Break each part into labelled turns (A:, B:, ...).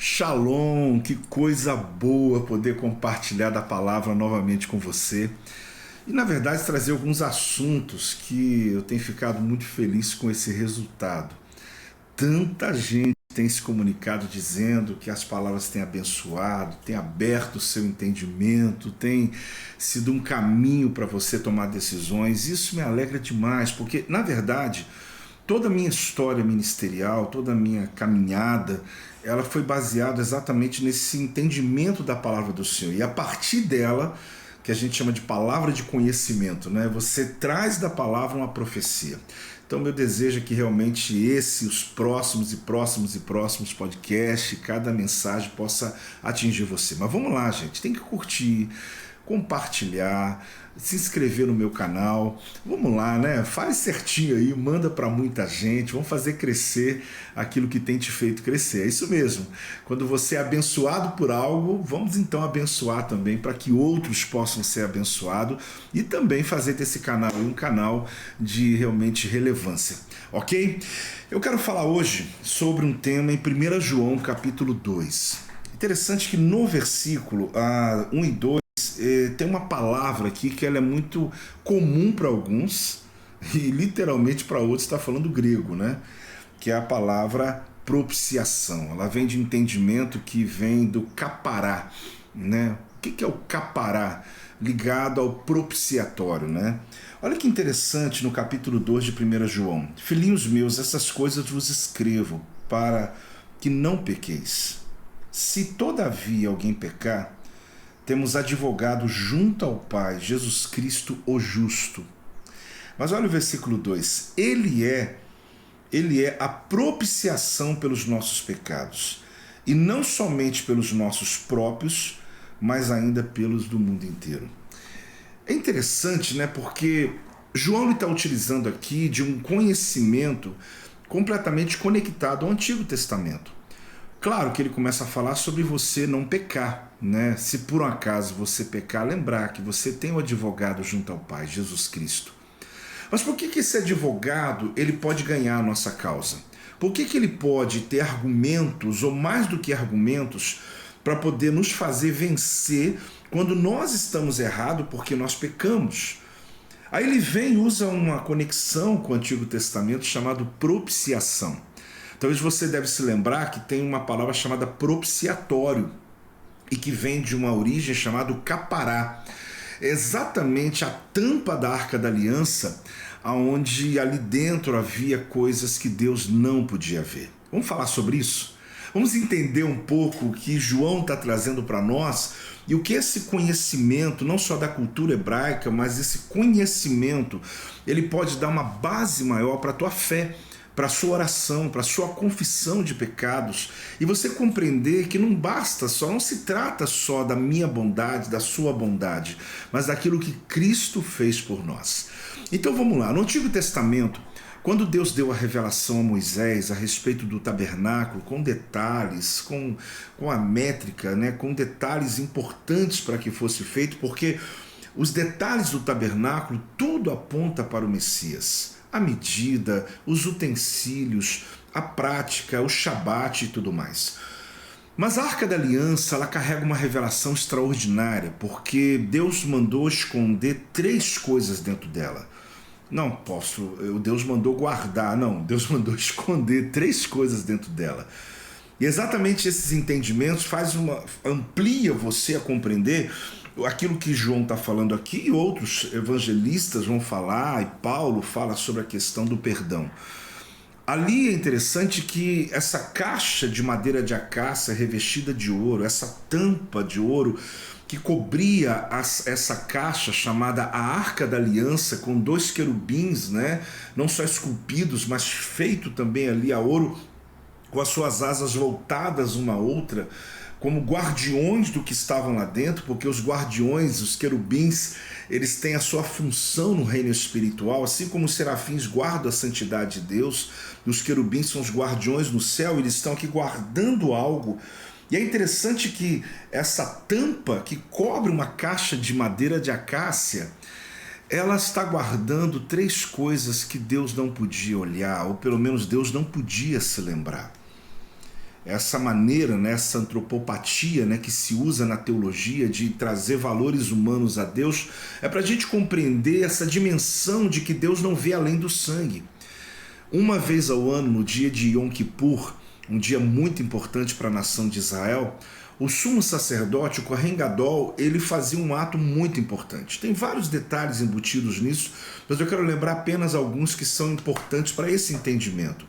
A: Shalom, que coisa boa poder compartilhar da palavra novamente com você. E na verdade trazer alguns assuntos que eu tenho ficado muito feliz com esse resultado. Tanta gente tem se comunicado dizendo que as palavras têm abençoado, têm aberto o seu entendimento, tem sido um caminho para você tomar decisões. Isso me alegra demais, porque na verdade toda a minha história ministerial, toda a minha caminhada, ela foi baseada exatamente nesse entendimento da palavra do Senhor. E a partir dela, que a gente chama de palavra de conhecimento, né? Você traz da palavra uma profecia. Então, meu desejo é que realmente os próximos podcasts, cada mensagem possa atingir você. Mas vamos lá, gente, tem que curtir, compartilhar, se inscrever no meu canal. Vamos lá, né? Faz certinho aí, manda para muita gente. Vamos fazer crescer aquilo que tem te feito crescer. É isso mesmo. Quando você é abençoado por algo, vamos então abençoar também para que outros possam ser abençoados e também fazer desse canal um canal de realmente relevância. Ok? Eu quero falar hoje sobre um tema em 1 João capítulo 2. Interessante que no versículo 1 e 2 tem uma palavra aqui que ela é muito comum para alguns e literalmente para outros está falando grego, né? Que é a palavra propiciação. Ela vem de entendimento que vem do capará, né? O que é o capará? Ligado ao propiciatório, né? Olha que interessante no capítulo 2 de 1 João. Filhinhos meus, essas coisas vos escrevo para que não pequeis. Se todavia alguém pecar, temos advogado junto ao Pai, Jesus Cristo o justo. Mas olha o versículo 2. Ele é a propiciação pelos nossos pecados. E não somente pelos nossos próprios, mas ainda pelos do mundo inteiro. É interessante, né? Porque João está utilizando aqui de um conhecimento completamente conectado ao Antigo Testamento. Claro que ele começa a falar sobre você não pecar, né? Se por um acaso você pecar, lembrar que você tem um advogado junto ao Pai, Jesus Cristo. Mas por que esse advogado ele pode ganhar a nossa causa? Por que ele pode ter argumentos, ou mais do que argumentos, para poder nos fazer vencer quando nós estamos errados porque nós pecamos? Aí ele vem e usa uma conexão com o Antigo Testamento chamado propiciação. Talvez você deve se lembrar que tem uma palavra chamada propiciatório e que vem de uma origem chamada capará. É exatamente a tampa da Arca da Aliança, onde ali dentro havia coisas que Deus não podia ver. Vamos falar sobre isso? Vamos entender um pouco o que João está trazendo para nós e o que esse conhecimento, não só da cultura hebraica, mas esse conhecimento, ele pode dar uma base maior para a tua fé, para a sua oração, para a sua confissão de pecados, e você compreender que não basta só, não se trata só da minha bondade, da sua bondade, mas daquilo que Cristo fez por nós. Então vamos lá, no Antigo Testamento, quando Deus deu a revelação a Moisés a respeito do tabernáculo, com detalhes, com a métrica, né, com detalhes importantes para que fosse feito, porque os detalhes do tabernáculo, tudo aponta para o Messias. A medida, os utensílios, a prática, o shabat e tudo mais. Mas a Arca da Aliança, ela carrega uma revelação extraordinária, porque Deus mandou esconder 3 coisas dentro dela. Não, Deus mandou guardar, não, Deus mandou esconder 3 coisas dentro dela. E exatamente esses entendimentos amplia você a compreender aquilo que João está falando aqui e outros evangelistas vão falar, e Paulo fala sobre a questão do perdão. Ali é interessante que essa caixa de madeira de acácia revestida de ouro, essa tampa de ouro que cobria essa caixa chamada a Arca da Aliança, com 2 querubins, né? Não só esculpidos, mas feito também ali a ouro, com as suas asas voltadas uma à outra, como guardiões do que estavam lá dentro, porque os guardiões, os querubins, eles têm a sua função no reino espiritual, assim como os serafins guardam a santidade de Deus, os querubins são os guardiões no céu, eles estão aqui guardando algo. E é interessante que essa tampa que cobre uma caixa de madeira de acácia, ela está guardando 3 coisas que Deus não podia olhar, ou pelo menos Deus não podia se lembrar. essa maneira, né, essa antropopatia, né, que se usa na teologia de trazer valores humanos a Deus, é para a gente compreender essa dimensão de que Deus não vê além do sangue. Uma vez ao ano, no dia de Yom Kippur, um dia muito importante para a nação de Israel, o sumo sacerdote, o Kohen Gadol, ele fazia um ato muito importante. Tem vários detalhes embutidos nisso, mas eu quero lembrar apenas alguns que são importantes para esse entendimento.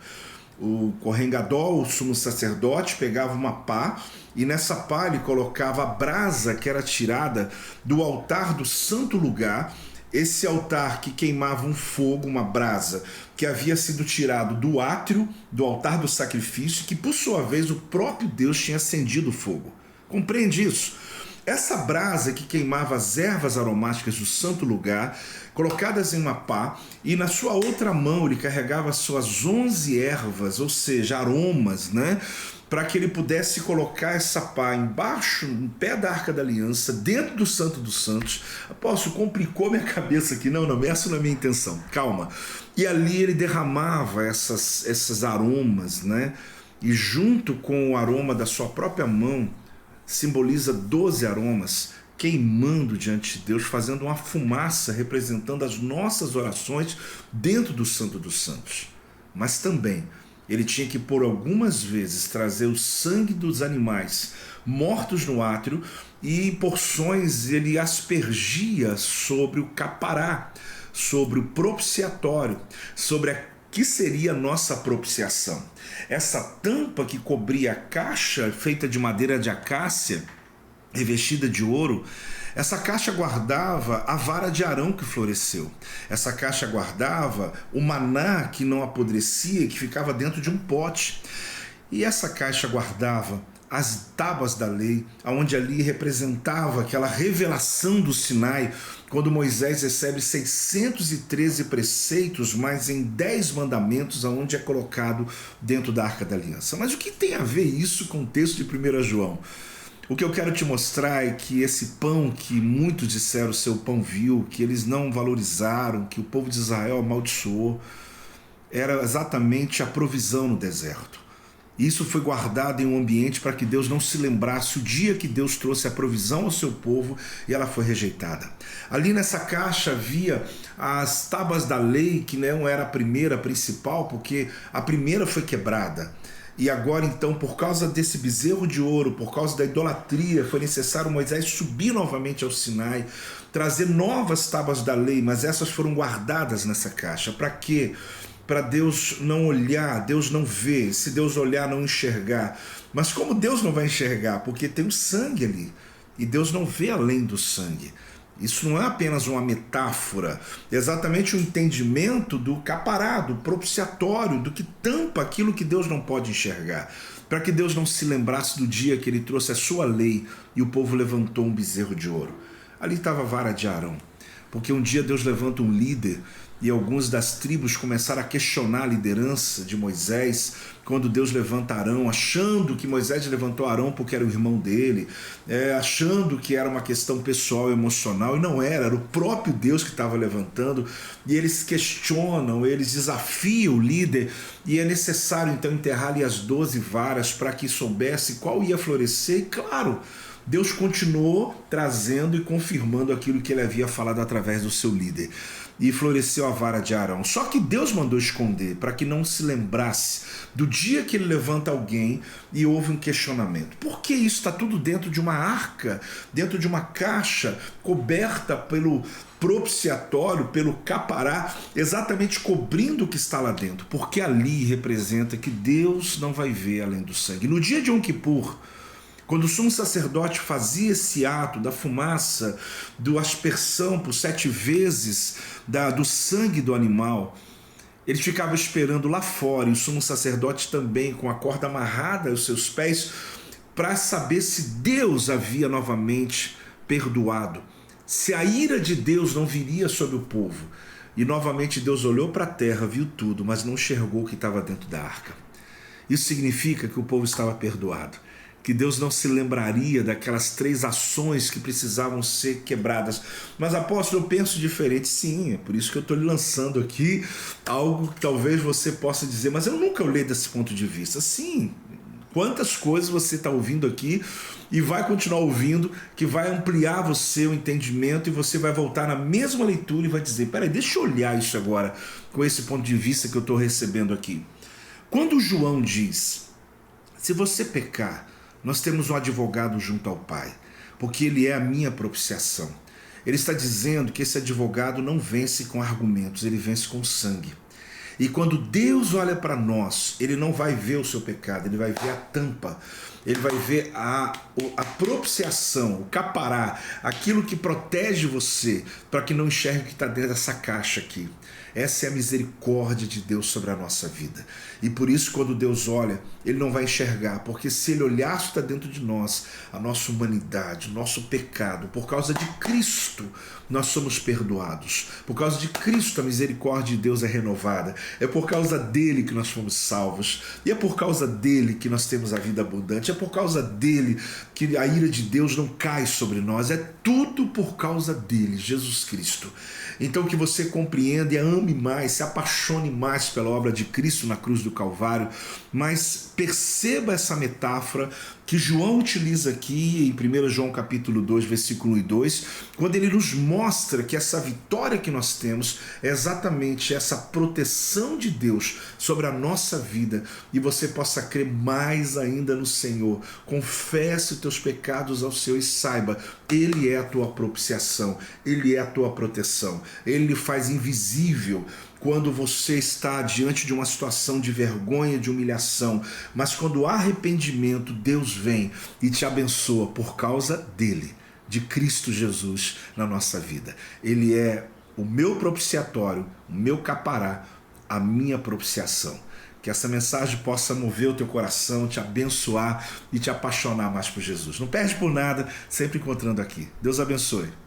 A: O Kohen Gadol, o sumo sacerdote, pegava uma pá e nessa pá ele colocava a brasa que era tirada do altar do santo lugar. Esse altar que queimava um fogo, uma brasa, que havia sido tirado do átrio, do altar do sacrifício, que por sua vez o próprio Deus tinha acendido o fogo. Compreende isso? Essa brasa que queimava as ervas aromáticas do santo lugar, colocadas em uma pá, e na sua outra mão ele carregava as suas 11 ervas, ou seja, aromas, né? Para que ele pudesse colocar essa pá embaixo, no pé da Arca da Aliança, dentro do Santo dos Santos. Apóstolo, complicou minha cabeça aqui. Não, essa não é a minha intenção. Calma. E ali ele derramava esses aromas, né? E junto com o aroma da sua própria mão, simboliza 12 aromas queimando diante de Deus, fazendo uma fumaça representando as nossas orações dentro do Santo dos Santos. Mas também ele tinha que por algumas vezes trazer o sangue dos animais mortos no átrio e porções ele aspergia sobre o capará, sobre o propiciatório, sobre a que seria a nossa propiciação. Essa tampa que cobria a caixa, feita de madeira de acácia, revestida de ouro, essa caixa guardava a vara de Arão que floresceu. Essa caixa guardava o maná que não apodrecia, que ficava dentro de um pote. E essa caixa guardava as tábuas da lei, onde ali representava aquela revelação do Sinai, quando Moisés recebe 613 preceitos, mais em 10 mandamentos, onde é colocado dentro da Arca da Aliança. Mas o que tem a ver isso com o texto de 1 João? O que eu quero te mostrar é que esse pão que muitos disseram ser o pão vil, que eles não valorizaram, que o povo de Israel amaldiçoou, era exatamente a provisão no deserto. Isso foi guardado em um ambiente para que Deus não se lembrasse o dia que Deus trouxe a provisão ao seu povo e ela foi rejeitada. Ali nessa caixa havia as tábuas da lei, que não era a primeira, a principal, porque a primeira foi quebrada. E agora então, por causa desse bezerro de ouro, por causa da idolatria, foi necessário Moisés subir novamente ao Sinai, trazer novas tábuas da lei, mas essas foram guardadas nessa caixa. Para quê? Para Deus não olhar, Deus não ver, se Deus olhar, não enxergar. Mas como Deus não vai enxergar? Porque tem o sangue ali, e Deus não vê além do sangue. Isso não é apenas uma metáfora, é exatamente o entendimento do capará, do propiciatório, do que tampa aquilo que Deus não pode enxergar, para que Deus não se lembrasse do dia que ele trouxe a sua lei e o povo levantou um bezerro de ouro. Ali estava a vara de Arão, porque um dia Deus levanta um líder e alguns das tribos começaram a questionar a liderança de Moisés, quando Deus levanta Arão, achando que Moisés levantou Arão porque era o irmão dele, achando que era uma questão pessoal, emocional, e não era o próprio Deus que estava levantando, e eles questionam, eles desafiam o líder, e é necessário então enterrar-lhe as 12 varas para que soubesse qual ia florescer, e claro, Deus continuou trazendo e confirmando aquilo que ele havia falado através do seu líder. E floresceu a vara de Arão. Só que Deus mandou esconder para que não se lembrasse do dia que ele levanta alguém e houve um questionamento. Por que isso está tudo dentro de uma arca, dentro de uma caixa, coberta pelo propiciatório, pelo capará, exatamente cobrindo o que está lá dentro? Porque ali representa que Deus não vai ver além do sangue. No dia de Yom Kippur, quando o sumo sacerdote fazia esse ato da fumaça, do aspersão por 7 vezes do sangue do animal, ele ficava esperando lá fora, e o sumo sacerdote também, com a corda amarrada aos seus pés, para saber se Deus havia novamente perdoado, se a ira de Deus não viria sobre o povo. E novamente Deus olhou para a terra, viu tudo, mas não enxergou o que estava dentro da arca. Isso significa que o povo estava perdoado, que Deus não se lembraria daquelas 3 ações que precisavam ser quebradas. Mas, apóstolo, eu penso diferente. Sim, é por isso que eu estou lhe lançando aqui algo que talvez você possa dizer, mas eu nunca olhei desse ponto de vista. Sim, Quantas coisas você está ouvindo aqui e vai continuar ouvindo, que vai ampliar você o entendimento e você vai voltar na mesma leitura e vai dizer, peraí, deixa eu olhar isso agora com esse ponto de vista que eu estou recebendo aqui. Quando João diz, se você pecar, nós temos um advogado junto ao Pai, porque ele é a minha propiciação. Ele está dizendo que esse advogado não vence com argumentos, ele vence com sangue. E quando Deus olha para nós, ele não vai ver o seu pecado, ele vai ver a tampa, ele vai ver a propiciação, o capará, aquilo que protege você, para que não enxergue o que está dentro dessa caixa aqui. Essa é a misericórdia de Deus sobre a nossa vida. E por isso, quando Deus olha, ele não vai enxergar, porque se ele olhasse está dentro de nós, a nossa humanidade, o nosso pecado, por causa de Cristo, nós somos perdoados. Por causa de Cristo, a misericórdia de Deus é renovada. É por causa dele que nós fomos salvos. E é por causa dele que nós temos a vida abundante. É por causa dele que a ira de Deus não cai sobre nós. É tudo por causa dele, Jesus Cristo. Então que você compreenda e ame mais, se apaixone mais pela obra de Cristo na cruz do Calvário, mas perceba essa metáfora que João utiliza aqui em 1 João capítulo 2, versículo 1 e 2, quando ele nos mostra que essa vitória que nós temos é exatamente essa proteção de Deus sobre a nossa vida e você possa crer mais ainda no Senhor. Confesse os teus pecados ao Senhor e saiba, Ele é a tua propiciação, Ele é a tua proteção, Ele faz invisível quando você está diante de uma situação de vergonha, de humilhação, mas quando há arrependimento, Deus vem e te abençoa por causa dele, de Cristo Jesus na nossa vida. Ele é o meu propiciatório, o meu capará, a minha propiciação. Que essa mensagem possa mover o teu coração, te abençoar e te apaixonar mais por Jesus. Não perde por nada, sempre encontrando aqui. Deus abençoe.